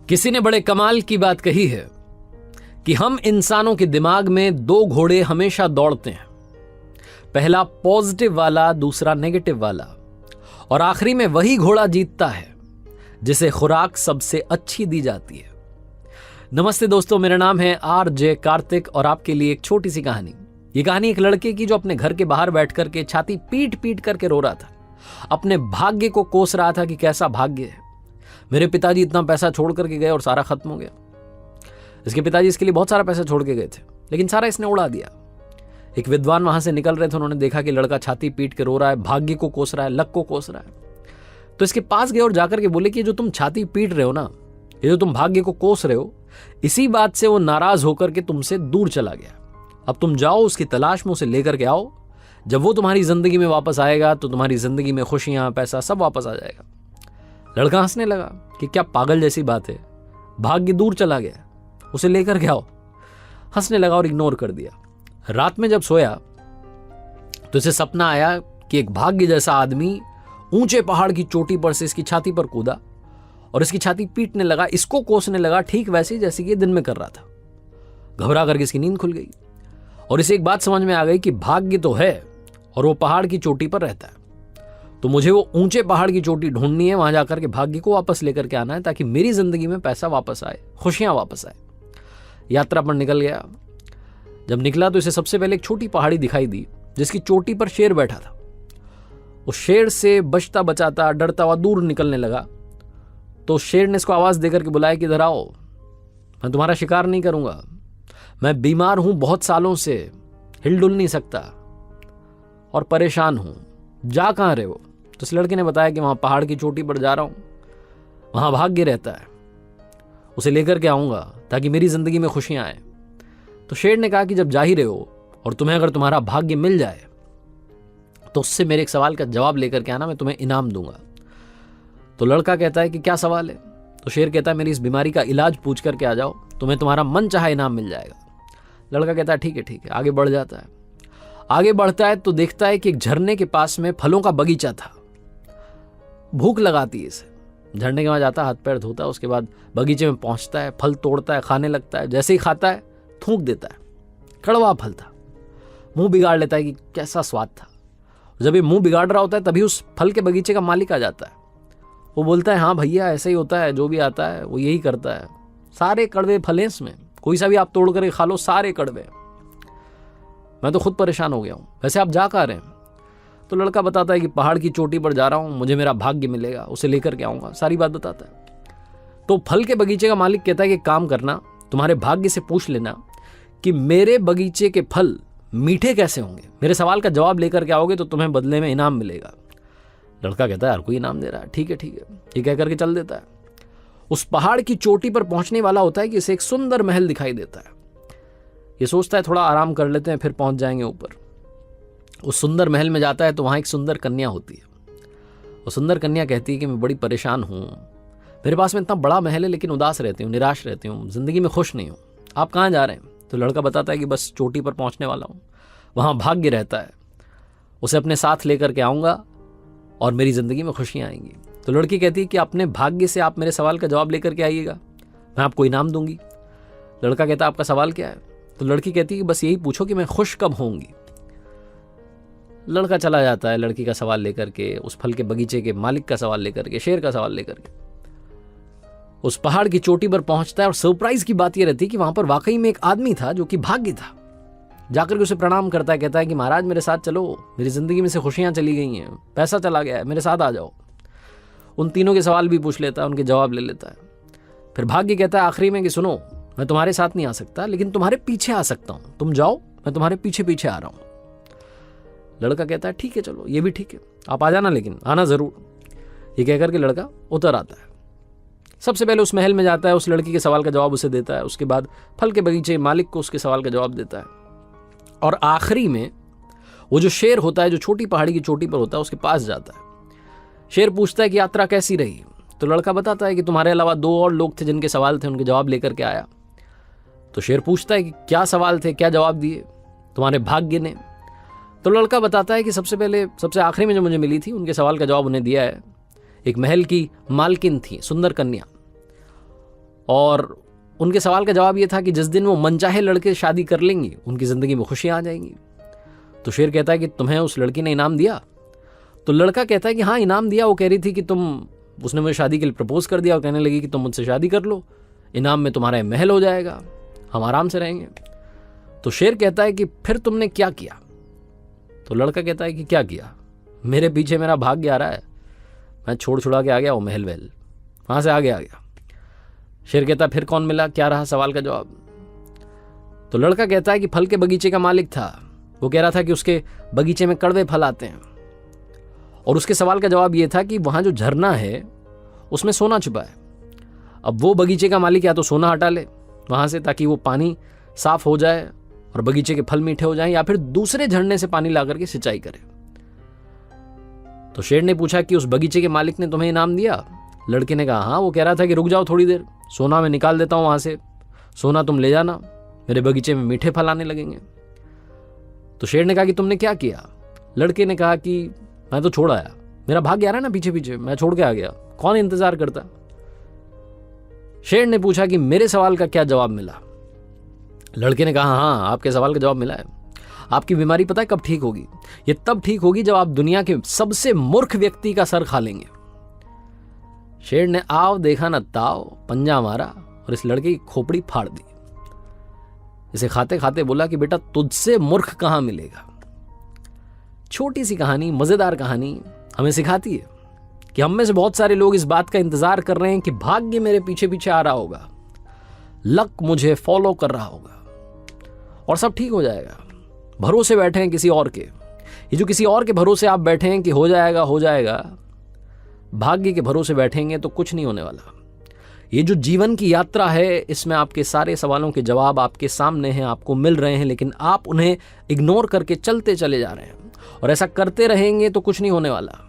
किसी ने बड़े कमाल की बात कही है कि हम इंसानों के दिमाग में दो घोड़े हमेशा दौड़ते हैं, पहला पॉजिटिव वाला, दूसरा नेगेटिव वाला, और आखिरी में वही घोड़ा जीतता है जिसे खुराक सबसे अच्छी दी जाती है। नमस्ते दोस्तों, मेरा नाम है RJ कार्तिक और आपके लिए एक छोटी सी कहानी। ये कहानी एक लड़के की जो अपने घर के बाहर बैठ करके छाती पीट पीट करके रो रहा था, अपने भाग्य को कोस रहा था कि कैसा भाग्य है, मेरे पिताजी इतना पैसा छोड़ करके गए और सारा खत्म हो गया। इसके पिताजी इसके लिए बहुत सारा पैसा छोड़ के गए थे, लेकिन सारा इसने उड़ा दिया। एक विद्वान वहां से निकल रहे थे, उन्होंने देखा कि लड़का छाती पीट के रो रहा है, भाग्य को कोस रहा है, लक को कोस रहा है, तो इसके पास गए और जाकर के बोले कि जो तुम छाती पीट रहे हो ना, ये जो तुम भाग्य को कोस रहे हो, इसी बात से वो नाराज होकर के तुमसे दूर चला गया। अब तुम जाओ, उसकी तलाश में उसे लेकर के आओ। जब वो तुम्हारी जिंदगी में वापस आएगा तो तुम्हारी जिंदगी में खुशियां, पैसा सब वापस आ जाएगा। लड़का हंसने लगा कि क्या पागल जैसी बात है, भाग्य दूर चला गया, उसे लेकर के आओ। हंसने लगा और इग्नोर कर दिया। रात में जब सोया तो इसे सपना आया कि एक भाग्य जैसा आदमी ऊंचे पहाड़ की चोटी पर से इसकी छाती पर कूदा और इसकी छाती पीटने लगा, इसको कोसने लगा, ठीक वैसे जैसे कि दिन में कर रहा था। घबरा करके इसकी नींद खुल गई और इसे एक बात समझ में आ गई कि भाग्य तो है और वो पहाड़ की चोटी पर रहता है, तो मुझे वो ऊंचे पहाड़ की चोटी ढूंढनी है, वहां जाकर के भाग्य को वापस लेकर के आना है, ताकि मेरी जिंदगी में पैसा वापस आए, खुशियां वापस आए। यात्रा पर निकल गया। जब निकला तो इसे सबसे पहले एक छोटी पहाड़ी दिखाई दी जिसकी चोटी पर शेर बैठा था। उस शेर से बचता बचाता, डरता हुआ दूर निकलने लगा। तो शेर ने इसको आवाज देकर के बुलाया कि इधर आओ, मैं तुम्हारा शिकार नहीं करूंगा, मैं बीमार हूं, बहुत सालों से हिलडुल नहीं सकता और परेशान हूं, जा कहां रहे हो? तो इस लड़के ने बताया कि वहां पहाड़ की चोटी पर जा रहा हूं, वहां भाग्य रहता है, उसे लेकर के आऊंगा ताकि मेरी जिंदगी में खुशियां आए। तो शेर ने कहा कि जब जा ही रहे हो और तुम्हें अगर तुम्हारा भाग्य मिल जाए तो उससे मेरे एक सवाल का जवाब लेकर के आना, मैं तुम्हें इनाम दूंगा। तो लड़का कहता है कि क्या सवाल है? तो शेर कहता है मेरी इस बीमारी का इलाज पूछ करके आ जाओ, तुम्हें तुम्हारा मन चाहा इनाम मिल जाएगा। लड़का कहता है ठीक है ठीक है। आगे बढ़ जाता है। आगे बढ़ता है तो देखता है कि एक झरने के पास में फलों का बगीचा था। भूख लगाती है इसे, झरने के वहां जाता है, हाथ पैर धोता है, उसके बाद बगीचे में पहुंचता है, फल तोड़ता है, खाने लगता है। जैसे ही खाता है थूक देता है, कड़वा फल था। मुंह बिगाड़ लेता है कि कैसा स्वाद था। जब ये मुंह बिगाड़ रहा होता है तभी उस फल के बगीचे का मालिक आ जाता है। वो बोलता है हाँ भैया, ऐसा ही होता है, जो भी आता है वो यही करता है, सारे कड़वे फल हैं इसमें, कोई सा भी आप तोड़ कर खा लो, सारे कड़वे, मैं तो खुद परेशान हो गया हूं, वैसे आप जा कहां रहे हैं? तो लड़का बताता है कि पहाड़ की चोटी पर जा रहा हूं, मुझे मेरा भाग्य मिलेगा, उसे लेकर के आऊंगा, सारी बात बताता है। तो फल के बगीचे का मालिक कहता है कि काम करना, तुम्हारे भाग्य से पूछ लेना कि मेरे बगीचे के फल मीठे कैसे होंगे, मेरे सवाल का जवाब लेकर के आओगे तो तुम्हें बदले में इनाम मिलेगा। लड़का कहता है यार कोई इनाम दे रहा है, ठीक है ठीक है, ये कह करके चल देता है। उस पहाड़ की चोटी पर पहुंचने वाला होता है कि इसे एक सुंदर महल दिखाई देता है। ये सोचता है थोड़ा आराम कर लेते हैं, फिर पहुंच जाएंगे ऊपर। उस सुंदर महल में जाता है तो वहां एक सुंदर कन्या होती है। वो सुंदर कन्या कहती है कि मैं बड़ी परेशान हूं, मेरे पास में इतना बड़ा महल है लेकिन उदास रहती हूँ, निराश रहती हूँ, जिंदगी में खुश नहीं हूँ, आप कहाँ जा रहे हैं? तो लड़का बताता है कि बस चोटी पर पहुंचने वाला हूँ, वहां भाग्य रहता है, उसे अपने साथ लेकर के आऊंगा और मेरी जिंदगी में खुशियां आएंगी। तो लड़की कहती है कि अपने भाग्य से आप मेरे सवाल का जवाब लेकर के आइएगा, मैं आपको इनाम दूंगी। लड़का कहता है आपका सवाल क्या है? तो लड़की कहती है कि बस यही पूछो कि मैं खुश कब होंगी। लड़का चला जाता है लड़की का सवाल लेकर के, उस फल के बगीचे के मालिक का सवाल लेकर के, शेर का सवाल लेकर के उस पहाड़ की चोटी पर पहुंचता है। और सरप्राइज की बात यह रहती है कि वहां पर वाकई में एक आदमी था जो कि भाग्य था। जाकर के उसे प्रणाम करता है, कहता है कि महाराज मेरे साथ चलो, मेरी जिंदगी में से खुशियां चली गई हैं, पैसा चला गया है, मेरे साथ आ जाओ। उन तीनों के सवाल भी पूछ लेता है, उनके जवाब ले लेता है। फिर भाग्य कहता है आखिरी में कि सुनो, मैं तुम्हारे साथ नहीं आ सकता लेकिन तुम्हारे पीछे आ सकता हूं, तुम जाओ, मैं तुम्हारे पीछे पीछे आ रहा हूं। लड़का कहता है ठीक है चलो, ये भी ठीक है, आप आ जाना, लेकिन आना जरूर। ये कहकर के लड़का उतर आता है। सबसे पहले उस महल में जाता है, उस लड़की के सवाल का जवाब उसे देता है, उसके बाद फल के बगीचे मालिक को उसके सवाल का जवाब देता है, और आखिरी में वो जो शेर होता है जो छोटी पहाड़ी की चोटी पर होता है उसके पास जाता है। शेर पूछता है कि यात्रा कैसी रही? तो लड़का बताता है कि तुम्हारे अलावा 2 और लोग थे जिनके सवाल थे, उनके जवाब लेकर के आया। तो शेर पूछता है कि क्या सवाल थे, क्या जवाब दिए तुम्हारे भाग्य ने? तो लड़का बताता है कि सबसे आखिरी में जो मुझे मिली थी उनके सवाल का जवाब उन्हें दिया है। एक महल की मालकिन थी, सुंदर कन्या, और उनके सवाल का जवाब ये था कि जिस दिन वो मनचाहे लड़के शादी कर लेंगी उनकी ज़िंदगी में खुशियाँ आ जाएंगी। तो शेर कहता है कि तुम्हें उस लड़की ने इनाम दिया? तो लड़का कहता है कि हाँ इनाम दिया। वो कह रही थी कि उसने मुझे शादी के लिए प्रपोज कर दिया और कहने लगी कि तुम मुझसे शादी कर लो, इनाम में तुम्हारा महल हो जाएगा, हम आराम से रहेंगे। तो शेर कहता है कि फिर तुमने क्या किया? तो लड़का कहता है कि क्या किया, मेरे पीछे मेरा भाग्य आ रहा है, मैं छोड़ छुड़ा के आ गया वो महल वहल, वहाँ से आ गया। शेर कहता है फिर कौन मिला, क्या रहा सवाल का जवाब? तो लड़का कहता है कि फल के बगीचे का मालिक था, वो कह रहा था कि उसके बगीचे में कड़वे फल आते हैं। और उसके सवाल का जवाब ये था कि वहाँ जो झरना है उसमें सोना छुपा है। अब वो बगीचे का मालिक या तो सोना हटा ले वहाँ से ताकि वो पानी साफ हो जाए और बगीचे के फल मीठे हो जाएं, या फिर दूसरे झरने से पानी ला करके सिंचाई करे। तो शेर ने पूछा कि उस बगीचे के मालिक ने तुम्हें इनाम दिया? लड़के ने कहा हाँ, वो कह रहा था कि रुक जाओ थोड़ी देर, सोना मैं निकाल देता हूँ वहाँ से, सोना तुम ले जाना, मेरे बगीचे में मीठे फल आने लगेंगे। तो शेर ने कहा कि तुमने क्या किया? लड़के ने कहा कि मैं तो छोड़ आया, मेरा भाग्य आ रहा है ना पीछे पीछे, मैं छोड़ के आ गया, कौन इंतजार करता। शेर ने पूछा कि मेरे सवाल का क्या जवाब मिला? लड़के ने कहा हाँ, आपके सवाल का जवाब मिला है। आपकी बीमारी पता है कब ठीक होगी? ये तब ठीक होगी जब आप दुनिया के सबसे मूर्ख व्यक्ति का सर खा लेंगे। शेर ने आव देखा न ताव, पंजा मारा और इस लड़के की खोपड़ी फाड़ दी। इसे खाते खाते बोला कि बेटा तुझसे मूर्ख कहां मिलेगा। छोटी सी कहानी, मजेदार कहानी हमें सिखाती है कि हम में से बहुत सारे लोग इस बात का इंतजार कर रहे हैं कि भाग्य मेरे पीछे पीछे आ रहा होगा, लक मुझे फॉलो कर रहा होगा और सब ठीक हो जाएगा। भरोसे बैठे हैं किसी और के। ये जो किसी और के भरोसे आप बैठे हैं कि हो जाएगा हो जाएगा, भाग्य के भरोसे बैठेंगे तो कुछ नहीं होने वाला। ये जो जीवन की यात्रा है इसमें आपके सारे सवालों के जवाब आपके सामने हैं, आपको मिल रहे हैं, लेकिन आप उन्हें इग्नोर करके चलते चले जा रहे हैं और ऐसा करते रहेंगे तो कुछ नहीं होने वाला।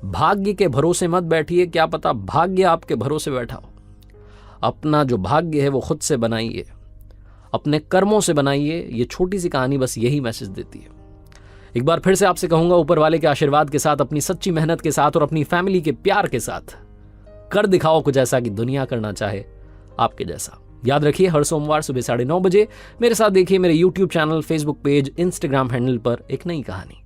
भाग्य के भरोसे मत बैठिए, क्या पता भाग्य आपके भरोसे बैठा हो। अपना जो भाग्य है वो खुद से बनाइए, अपने कर्मों से बनाइए। ये छोटी सी कहानी बस यही मैसेज देती है। एक बार फिर से आपसे कहूंगा, ऊपर वाले के आशीर्वाद के साथ, अपनी सच्ची मेहनत के साथ और अपनी फैमिली के प्यार के साथ कर दिखाओ कुछ ऐसा कि दुनिया करना चाहे आपके जैसा। याद रखिए, हर सोमवार सुबह 9:30 बजे मेरे साथ देखिए मेरे YouTube channel, Facebook page, Instagram handle पर एक नई कहानी।